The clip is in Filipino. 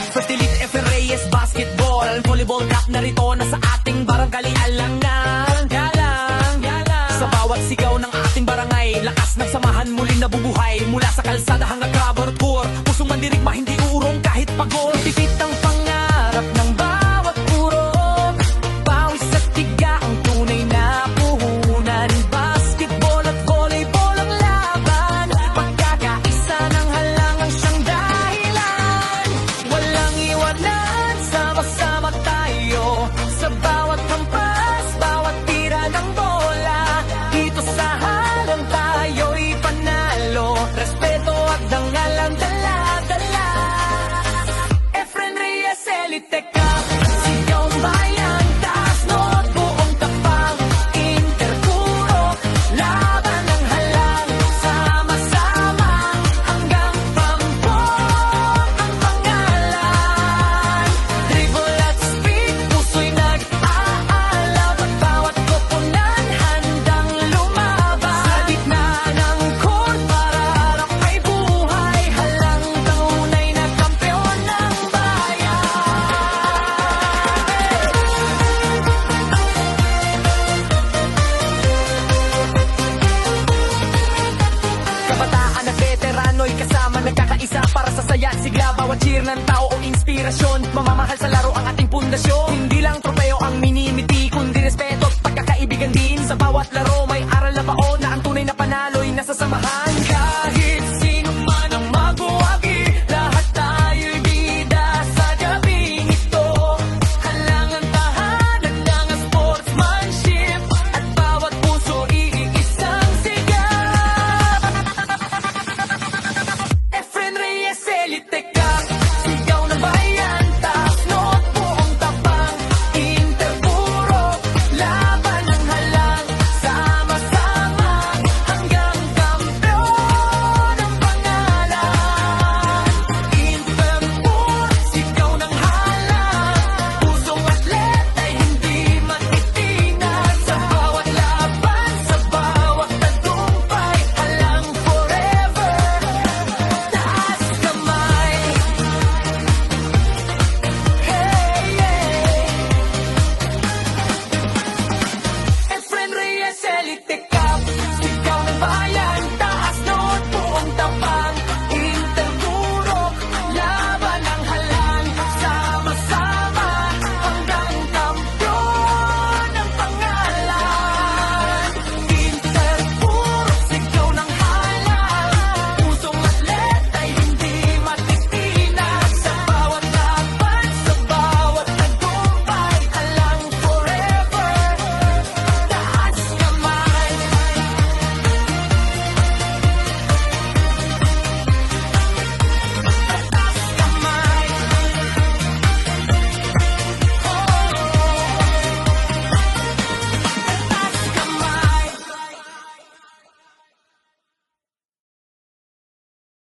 First Elite, Efren Reyes, basketball. Volleyball cup narito na sa ating barangay. Alangan, galang, galang. Sa bawat sigaw ng ating barangay, lakas ng samahan muling nabubuhay. Mula sa kalsada hanggang Cabertour, pusong mandirigma, hindi uurong kahit pagod. Tipit ang pangarap ng bawat urong, pawis at tiga ang tunay na puhunan. Basketball at volleyball ang laban, pagkakaisa ng halangang siyang dahilan. Walang iwanan, sama-sama tayo sa bawat hampas, bawat tira ng bola. Dito sa halang tayo'y panalo, respeto at dangal ang dala-dala. Efren Reyes, Elite Cup, sigaw bayan, taas no't buong tapang. Interpuro, laban ng halang, sama-sama hanggang pampong ang pangalan. Dribble at speed, puso'y nag-aalaw, at bawat koponan handang lumaban. Sa gitna ng court, pararap ay buhay, halang tunay na kampeon ng bayan. Kabataan at veterano'y kasama, nagkakaisa para sa saya at sigla. Bawat cheer ng tao o inspirasyon, mamamahal sa laro ang ating pundasyon. Hindi lang tropeo ang minimiti, kundi respeto at pagkakaibigan din sa bawat laro.